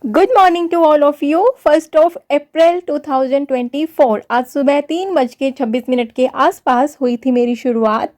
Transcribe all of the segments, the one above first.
Good morning to all of you. 1 अप्रैल 2024 आज सुबह 3:26 के आसपास हुई थी मेरी शुरुआत।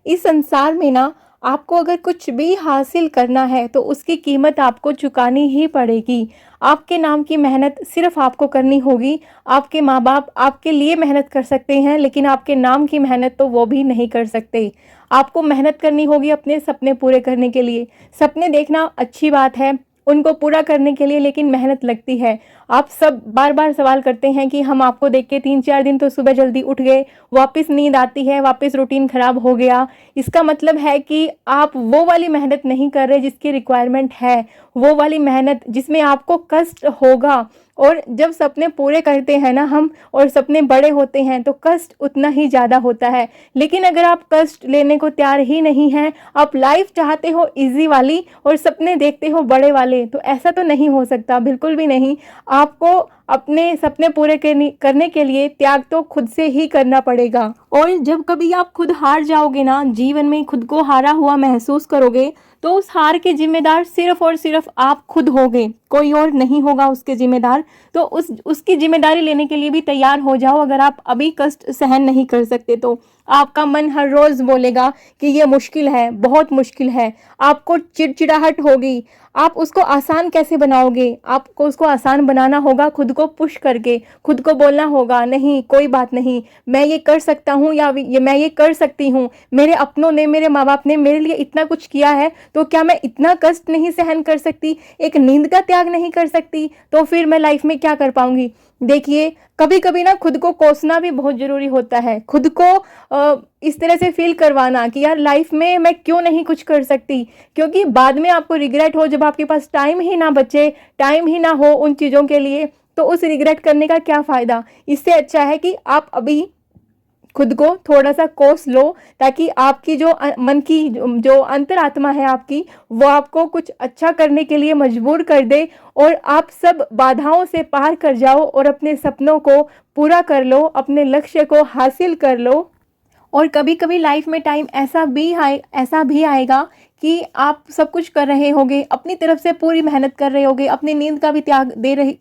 इस संसार में ना आपको अगर कुछ भी हासिल करना है तो उसकी कीमत आपको चुकानी ही पड़ेगी। आपके नाम की मेहनत सिर्फ आपको करनी होगी। आपके माँ बाप आपके लिए मेहनत कर सकते हैं, लेकिन आपके नाम की मेहनत तो वो भी नहीं कर सकते। आपको मेहनत करनी होगी अपने सपने पूरे करने के लिए। सपने देखना अच्छी बात है, उनको पूरा करने के लिए लेकिन मेहनत लगती है। आप सब बार बार सवाल करते हैं कि हम आपको देख के 3-4 दिन तो सुबह जल्दी उठ गए, वापस नींद आती है, वापस रूटीन खराब हो गया। इसका मतलब है कि आप वो वाली मेहनत नहीं कर रहे जिसकी रिक्वायरमेंट है, वो वाली मेहनत जिसमें आपको कष्ट होगा। और जब सपने पूरे करते हैं ना हम, और सपने बड़े होते हैं, तो कष्ट उतना ही ज़्यादा होता है। लेकिन अगर आप कष्ट लेने को तैयार ही नहीं हैं, आप लाइफ चाहते हो इजी वाली और सपने देखते हो बड़े वाले, तो ऐसा तो नहीं हो सकता, बिल्कुल भी नहीं। आपको अपने सपने पूरे करने के लिए त्याग तो खुद से ही करना पड़ेगा। और जब कभी आप खुद हार जाओगे ना, जीवन में खुद को हारा हुआ महसूस करोगे, तो उस हार के जिम्मेदार सिर्फ और सिर्फ आप खुद होगे, कोई और नहीं होगा उसके जिम्मेदार। तो उसकी जिम्मेदारी लेने के लिए भी तैयार हो जाओ। अगर आप अभी कष्ट सहन नहीं कर सकते तो आपका मन हर रोज बोलेगा कि ये मुश्किल है, बहुत मुश्किल है। आपको चिड़चिड़ाहट होगी। आप उसको आसान कैसे बनाओगे? आपको उसको आसान बनाना होगा खुद को पुश करके। खुद को बोलना होगा, नहीं कोई बात नहीं, मैं ये कर सकता हूँ, या मैं ये कर सकती हूँ। मेरे अपनों ने, मेरे माँ बाप ने मेरे लिए इतना कुछ किया है, तो क्या मैं इतना कष्ट नहीं सहन कर सकती? एक नींद का त्याग नहीं कर सकती? तो फिर मैं लाइफ में क्या कर पाऊंगी? देखिए, कभी कभी ना खुद को कोसना भी बहुत जरूरी होता है। खुद को इस तरह से फील करवाना कि यार लाइफ में मैं क्यों नहीं कुछ कर सकती, क्योंकि बाद में आपको रिग्रेट हो, जब आपके पास टाइम ही ना बचे, टाइम ही ना हो उन चीज़ों के लिए, तो उस रिग्रेट करने का क्या फ़ायदा। इससे अच्छा है कि आप अभी खुद को थोड़ा सा कोस लो, ताकि आपकी जो मन की जो अंतरात्मा है आपकी, वो आपको कुछ अच्छा करने के लिए मजबूर कर दे, और आप सब बाधाओं से पार कर जाओ और अपने सपनों को पूरा कर लो, अपने लक्ष्य को हासिल कर लो। और कभी कभी लाइफ में टाइम ऐसा भी आएगा कि आप सब कुछ कर रहे होगे, अपनी तरफ से पूरी मेहनत कर रहे होगे, अपनी नींद का भी त्याग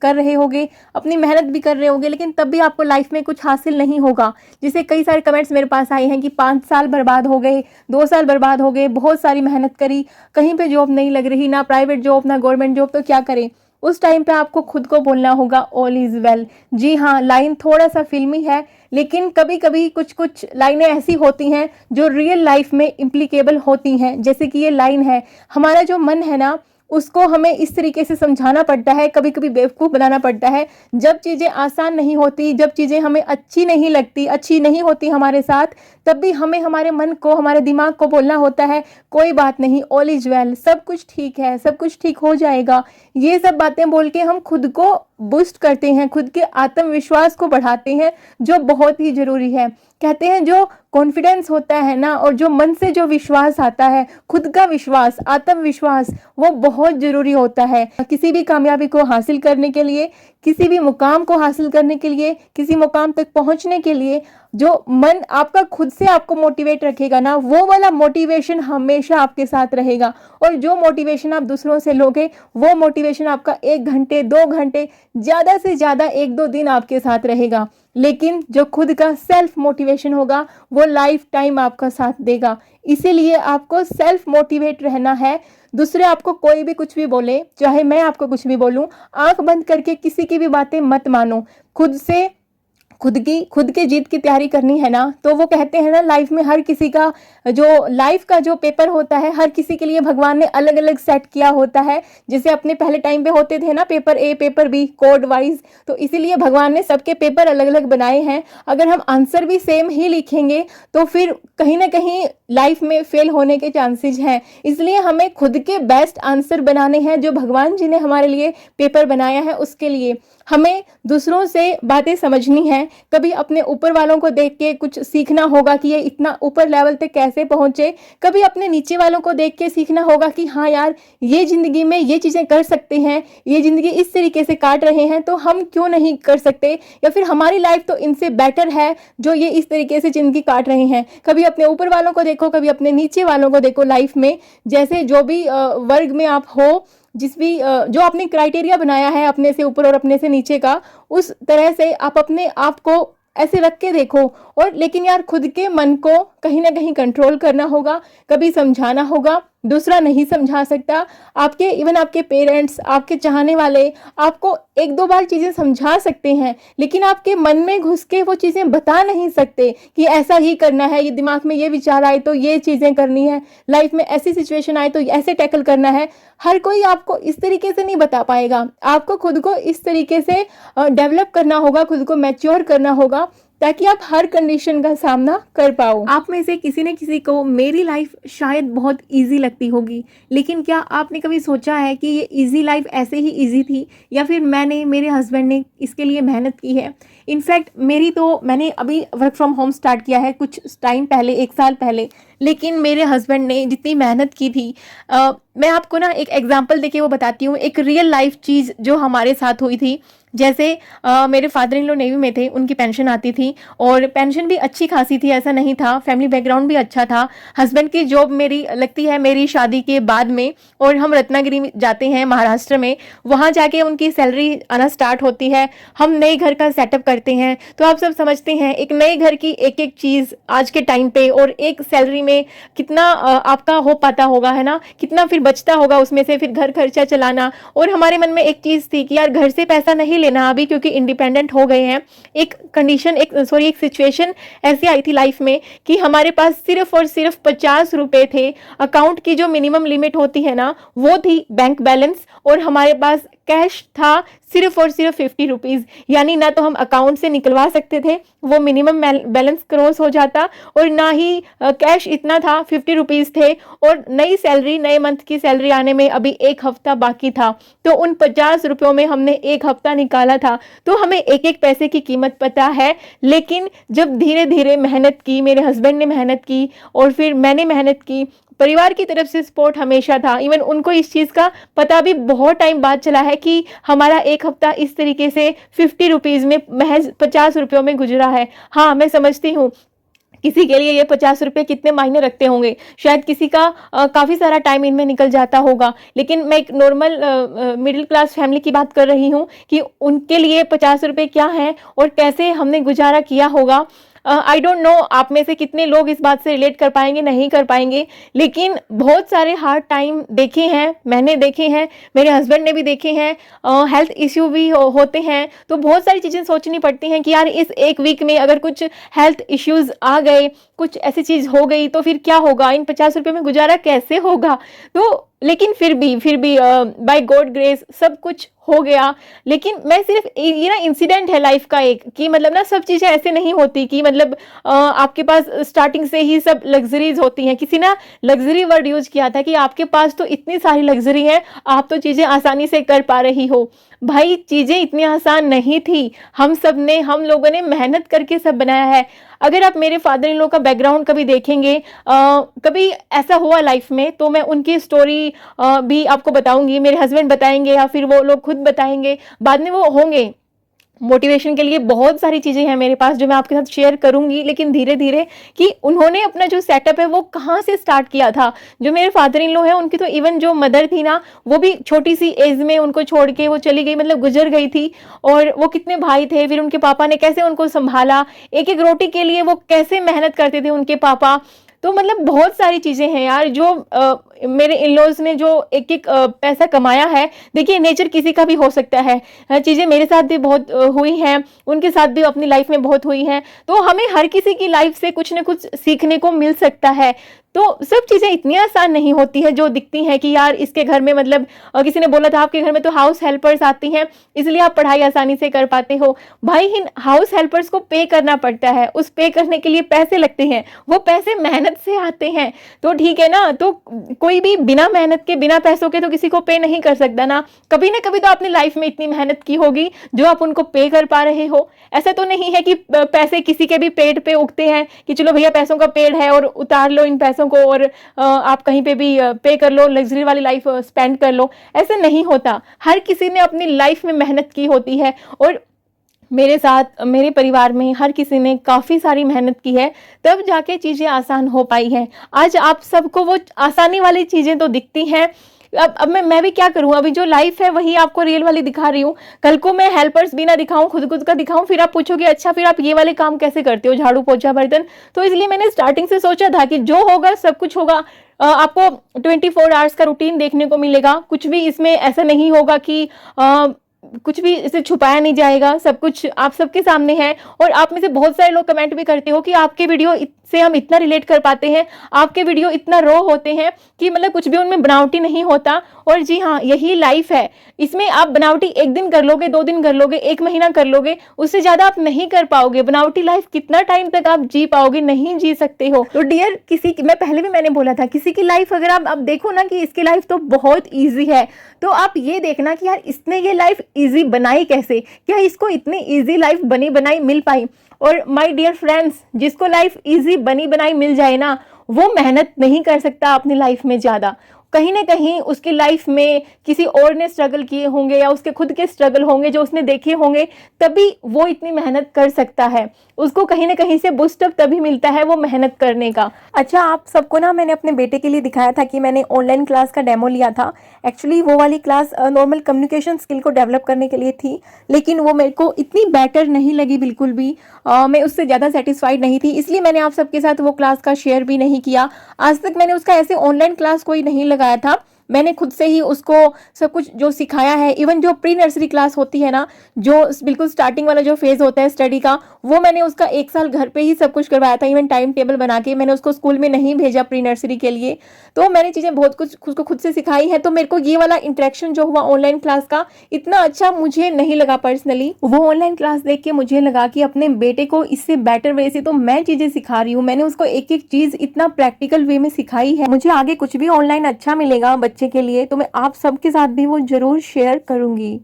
कर रहे होगे, अपनी मेहनत भी कर रहे होगे, लेकिन तब भी आपको लाइफ में कुछ हासिल नहीं होगा। जिसे कई सारे कमेंट्स मेरे पास आए हैं कि 5 साल बर्बाद हो गए, 2 साल बर्बाद हो गए, बहुत सारी मेहनत करी, कहीं पे जॉब नहीं लग रही, ना प्राइवेट जॉब ना गवर्नमेंट जॉब, तो क्या करें? उस टाइम पे आपको खुद को बोलना होगा ऑल इज वेल। जी हाँ, लाइन थोड़ा सा फिल्मी है, लेकिन कभी कभी कुछ कुछ लाइनें ऐसी होती हैं जो रियल लाइफ में इम्प्लीकेबल होती हैं। जैसे कि ये लाइन है, हमारा जो मन है ना, उसको हमें इस तरीके से समझाना पड़ता है, कभी कभी बेवकूफ़ बनाना पड़ता है। जब चीज़ें आसान नहीं होती, जब चीज़ें हमें अच्छी नहीं लगती, अच्छी नहीं होती हमारे साथ, तब भी हमें हमारे मन को, हमारे दिमाग को बोलना होता है कोई बात नहीं, ऑल इज वेल, सब कुछ ठीक है, सब कुछ ठीक हो जाएगा। ये सब बातें बोल के हम खुद को बूस्ट करते हैं, खुद के आत्मविश्वास को बढ़ाते हैं, जो बहुत ही जरूरी है। कहते हैं जो कॉन्फिडेंस होता है ना, और जो मन से जो विश्वास आता है, खुद का विश्वास, आत्मविश्वास, वो बहुत जरूरी होता है किसी भी कामयाबी को हासिल करने के लिए, किसी भी मुकाम को हासिल करने के लिए, किसी मुकाम तक पहुंचने के लिए। जो मन आपका खुद से आपको मोटिवेट रखेगा ना, वो वाला मोटिवेशन हमेशा आपके साथ रहेगा। और जो मोटिवेशन आप दूसरों से लोगे, वो मोटिवेशन आपका 1 घंटे 2 घंटे, ज़्यादा से ज़्यादा 1-2 दिन आपके साथ रहेगा। लेकिन जो खुद का सेल्फ मोटिवेशन होगा, वो लाइफ टाइम आपका साथ देगा। इसीलिए आपको सेल्फ मोटिवेट रहना है। दूसरे आपको कोई भी कुछ भी बोले, चाहे मैं आपको कुछ भी बोलूं, आंख बंद करके किसी की भी बातें मत मानो। खुद की जीत की तैयारी करनी है ना, तो वो कहते हैं ना, लाइफ में हर किसी का जो लाइफ का जो पेपर होता है, हर किसी के लिए भगवान ने अलग अलग सेट किया होता है। जैसे अपने पहले टाइम पे होते थे ना, paper A paper B code wise, तो इसीलिए भगवान ने सबके पेपर अलग अलग बनाए हैं। अगर हम आंसर भी सेम ही लिखेंगे तो फिर कहीं ना कहीं लाइफ में फेल होने के चांसेस हैं। इसलिए हमें खुद के बेस्ट आंसर बनाने हैं, जो भगवान जी ने हमारे लिए पेपर बनाया है उसके लिए। हमें दूसरों से बातें समझनी है, कभी अपने ऊपर वालों को देख के कुछ सीखना होगा कि ये इतना ऊपर लेवल तक कैसे पहुंचे, कभी अपने नीचे वालों को देख के सीखना होगा कि हाँ यार, ये जिंदगी में ये चीजें कर सकते हैं, ये जिंदगी इस तरीके से काट रहे हैं, तो हम क्यों नहीं कर सकते, या फिर हमारी लाइफ तो इनसे बेटर है जो ये इस तरीके से जिंदगी काट रहे हैं। कभी अपने ऊपर वालों को देखो, कभी अपने नीचे वालों को देखो। लाइफ में जैसे जो भी वर्ग में आप हो, जिस भी जो आपने क्राइटेरिया बनाया है अपने से ऊपर और अपने से नीचे का, उस तरह से आप अपने आप को ऐसे रख के देखो। और लेकिन यार खुद के मन को कहीं ना कहीं कंट्रोल करना होगा, कभी समझाना होगा, दूसरा नहीं समझा सकता। आपके इवन आपके पेरेंट्स, आपके चाहने वाले आपको एक दो बार चीज़ें समझा सकते हैं, लेकिन आपके मन में घुस के वो चीज़ें बता नहीं सकते कि ऐसा ही करना है, ये दिमाग में ये विचार आए तो ये चीज़ें करनी है, लाइफ में ऐसी सिचुएशन आए तो ऐसे टैकल करना है। हर कोई आपको इस तरीके से नहीं बता पाएगा। आपको खुद को इस तरीके से डेवलप करना होगा, खुद को मैच्योर करना होगा, ताकि आप हर कंडीशन का सामना कर पाओ। आप में से किसी न किसी को मेरी लाइफ शायद बहुत इजी लगती होगी, लेकिन क्या आपने कभी सोचा है कि ये इजी लाइफ ऐसे ही इजी थी, या फिर मेरे हस्बैंड ने इसके लिए मेहनत की है। इनफैक्ट मैंने अभी वर्क फ्रॉम होम स्टार्ट किया है कुछ टाइम पहले, 1 साल पहले, लेकिन मेरे हस्बैंड ने जितनी मेहनत की थी, मैं आपको ना एक एग्जांपल देके वो बताती हूँ, एक रियल लाइफ चीज़ जो हमारे साथ हुई थी। जैसे मेरे फादर इन लॉ नेवी में थे, उनकी पेंशन आती थी और पेंशन भी अच्छी खासी थी, ऐसा नहीं था, फैमिली बैकग्राउंड भी अच्छा था। हस्बैंड की जॉब मेरी लगती है मेरी शादी के बाद में, और हम रत्नागिरी जाते हैं महाराष्ट्र में, वहाँ जाके उनकी सैलरी आना स्टार्ट होती है। हम नए घर का सेटअप करते हैं, तो आप सब समझते हैं एक नए घर की एक एक चीज़ आज के टाइम पे और एक सैलरी में कितना आपका हो पाता होगा, है ना, कितना फिर बचता होगा उसमें से फिर घर खर्चा चलाना। और हमारे मन में एक चीज़ थी कि यार घर से पैसा नहीं लेना अभी, क्योंकि इंडिपेंडेंट हो गए हैं। एक सिचुएशन ऐसी आई थी लाइफ में कि हमारे पास सिर्फ और सिर्फ 50 रुपए थे। अकाउंट की जो मिनिमम लिमिट होती है ना, वो थी बैंक बैलेंस, और हमारे पास कैश था सिर्फ और सिर्फ 50 रुपीज़। यानी ना तो हम अकाउंट से निकलवा सकते थे, वो मिनिमम बैलेंस क्रॉस हो जाता, और ना ही कैश इतना था, 50 रुपीज़ थे, और नए मंथ की सैलरी आने में अभी 1 हफ्ता बाकी था। तो उन 50 रुपयों में हमने 1 हफ्ता निकाला था। तो हमें एक एक पैसे की कीमत पता है। लेकिन जब धीरे धीरे मेहनत की, मेरे हस्बैंड ने मेहनत की और फिर मैंने मेहनत की, परिवार की तरफ से सपोर्ट हमेशा था। इवन उनको इस चीज़ का पता भी बहुत टाइम बाद चला है कि हमारा 1 हफ्ता इस तरीके से 50 रुपीज़ में, महज 50 रुपयों में गुजरा है। हाँ, मैं समझती हूँ किसी के लिए ये 50 रुपये कितने मायने रखते होंगे, शायद किसी का काफ़ी सारा टाइम इनमें निकल जाता होगा। लेकिन मैं एक नॉर्मल मिडिल क्लास फैमिली की बात कर रही हूँ कि उनके लिए 50 रुपये क्या हैं और कैसे हमने गुजारा किया होगा। आई डोंट नो आप में से कितने लोग इस बात से रिलेट कर पाएंगे, नहीं कर पाएंगे, लेकिन बहुत सारे हार्ड टाइम देखे हैं, मैंने देखे हैं, मेरे हस्बैंड ने भी देखे हैं। हेल्थ इश्यू भी होते हैं, तो बहुत सारी चीज़ें सोचनी पड़ती हैं कि यार इस एक वीक में अगर कुछ हेल्थ इश्यूज आ गए, कुछ ऐसी चीज़ हो गई तो फिर क्या होगा, इन 50 रुपये में गुजारा कैसे होगा। तो लेकिन फिर भी बाय गॉड ग्रेस सब कुछ हो गया। लेकिन मैं सिर्फ ये ना इंसिडेंट है लाइफ का एक, कि मतलब ना सब चीज़ें ऐसे नहीं होती कि मतलब आपके पास स्टार्टिंग से ही सब लग्जरीज होती हैं। किसी ना लग्जरी वर्ड यूज किया था कि आपके पास तो इतनी सारी लग्जरी है, आप तो चीज़ें आसानी से कर पा रही हो। भाई चीज़ें इतनी आसान नहीं थी, हम लोगों ने मेहनत करके सब बनाया है। अगर आप मेरे फादर इन लॉ का बैकग्राउंड कभी देखेंगे, कभी ऐसा हुआ लाइफ में, तो मैं उनकी स्टोरी भी आपको बताऊंगी, मेरे हस्बैंड बताएंगे या फिर वो लोग खुद बताएंगे, बाद में वो होंगे। मोटिवेशन के लिए बहुत सारी चीज़ें हैं मेरे पास जो मैं आपके साथ शेयर करूंगी, लेकिन धीरे धीरे कि उन्होंने अपना जो सेटअप है वो कहाँ से स्टार्ट किया था। जो मेरे फादर इन लॉ है, उनकी तो इवन जो मदर थी ना, वो भी छोटी सी एज में उनको छोड़ के वो चली गई, मतलब गुजर गई थी। और वो कितने भाई थे, फिर उनके पापा ने कैसे उनको संभाला, एक एक रोटी के लिए वो कैसे मेहनत करते थे उनके पापा। तो मतलब बहुत सारी चीज़ें हैं यार, जो मेरे इन लॉज ने जो एक एक पैसा कमाया है। देखिए नेचर किसी का भी हो सकता है, चीज़ें मेरे साथ भी बहुत हुई हैं, उनके साथ भी अपनी लाइफ में बहुत हुई हैं। तो हमें हर किसी की लाइफ से कुछ न कुछ सीखने को मिल सकता है। तो सब चीज़ें इतनी आसान नहीं होती है जो दिखती हैं कि यार इसके घर में, मतलब किसी ने बोला था आपके घर में तो हाउस हेल्पर्स आती हैं इसलिए आप पढ़ाई आसानी से कर पाते हो। भाई इन हाउस हेल्पर्स को पे करना पड़ता है, उस पे करने के लिए पैसे लगते हैं, वो पैसे मेहनत से आते हैं। तो ठीक है ना, तो कोई भी बिना मेहनत के, बिना पैसों के तो किसी को पे नहीं कर सकता ना। कभी ना कभी तो आपने लाइफ में इतनी मेहनत की होगी जो आप उनको पे कर पा रहे हो। ऐसा तो नहीं है कि पैसे किसी के भी पेट पे उगते हैं कि चलो भैया पैसों का पेड़ है और उतार लो इन पैसों को और आप कहीं पे भी पे कर लो, लग्जरी वाली लाइफ स्पेंड कर लो। ऐसा नहीं होता, हर किसी ने अपनी लाइफ में मेहनत की होती है। और मेरे साथ, मेरे परिवार में हर किसी ने काफ़ी सारी मेहनत की है, तब जाके चीज़ें आसान हो पाई हैं। आज आप सबको वो आसानी वाली चीज़ें तो दिखती हैं, अब मैं भी क्या करूँ, अभी जो लाइफ है वही आपको रियल वाली दिखा रही हूँ। कल को मैं हेल्पर्स भी ना दिखाऊं, खुद का दिखाऊं, फिर आप पूछोगे अच्छा फिर आप ये वाले काम कैसे करते हो, झाड़ू पोछा बर्तन। तो इसलिए मैंने स्टार्टिंग से सोचा था कि जो होगा सब कुछ होगा। आपको 24 आवर्स का रूटीन देखने को मिलेगा, कुछ भी इसमें ऐसा नहीं होगा कि कुछ भी इसे छुपाया नहीं जाएगा, सब कुछ आप सबके सामने है। और आप में से बहुत सारे लोग कमेंट भी करते हो कि आपके वीडियो से हम इतना रिलेट कर पाते हैं, आपके वीडियो इतना रॉ होते हैं कि मतलब कुछ भी उनमें बनावटी नहीं होता। और जी हाँ, यही लाइफ है। इसमें आप बनावटी 1 दिन कर लोगे, 2 दिन कर लोगे, 1 महीना कर लोगे, उससे ज्यादा आप नहीं कर पाओगे। बनावटी लाइफ कितना टाइम तक आप जी पाओगे, नहीं जी सकते हो। तो डियर, किसी की, मैं पहले भी मैंने बोला था, किसी की लाइफ अगर आप देखो ना कि इसकी लाइफ तो बहुत ईजी है, तो आप ये देखना कि यार इसने ये लाइफ इजी बनाई कैसे, क्या इसको इतनी इजी लाइफ बनी बनाई मिल पाई। और माय डियर फ्रेंड्स, जिसको लाइफ इजी बनी बनाई मिल जाए ना, वो मेहनत नहीं कर सकता अपनी लाइफ में ज्यादा। कहीं ना कहीं उसकी लाइफ में किसी और ने स्ट्रगल किए होंगे या उसके खुद के स्ट्रगल होंगे जो उसने देखे होंगे, तभी वो इतनी मेहनत कर सकता है। उसको कहीं ना कहीं से बूस्टअप तभी मिलता है वो मेहनत करने का। अच्छा, आप सबको ना मैंने अपने बेटे के लिए दिखाया था कि मैंने ऑनलाइन क्लास का डेमो लिया था। एक्चुअली वो वाली क्लास नॉर्मल कम्युनिकेशन स्किल को डेवलप करने के लिए थी, लेकिन वो मेरे को इतनी बेटर नहीं लगी बिल्कुल भी। मैं उससे ज़्यादा सेटिस्फाइड नहीं थी, इसलिए मैंने आप सबके साथ वो क्लास का शेयर भी नहीं किया। आज तक मैंने उसका ऐसे ऑनलाइन क्लास कोई नहीं लगाया था, मैंने खुद से ही उसको सब कुछ जो सिखाया है। इवन जो प्री नर्सरी क्लास होती है ना, जो बिल्कुल स्टार्टिंग वाला जो फेज होता है स्टडी का, वो मैंने उसका 1 साल घर पे ही सब कुछ करवाया था। इवन टाइम टेबल बना के मैंने उसको स्कूल में नहीं भेजा प्री नर्सरी के लिए। तो मैंने चीज़ें बहुत कुछ उसको खुद से सिखाई है। तो मेरे को ये वाला इंटरेक्शन जो हुआ ऑनलाइन क्लास का इतना अच्छा मुझे नहीं लगा पर्सनली। वो ऑनलाइन क्लास देख के मुझे लगा कि अपने बेटे को इससे बेटर वे से तो मैं चीज़ें सिखा रही हूँ, मैंने उसको एक एक चीज़ इतना प्रैक्टिकल वे में सिखाई है। मुझे आगे कुछ भी ऑनलाइन अच्छा मिलेगा बच्चे के लिए तो मैं आप सबके साथ भी वो जरूर शेयर करूंगी।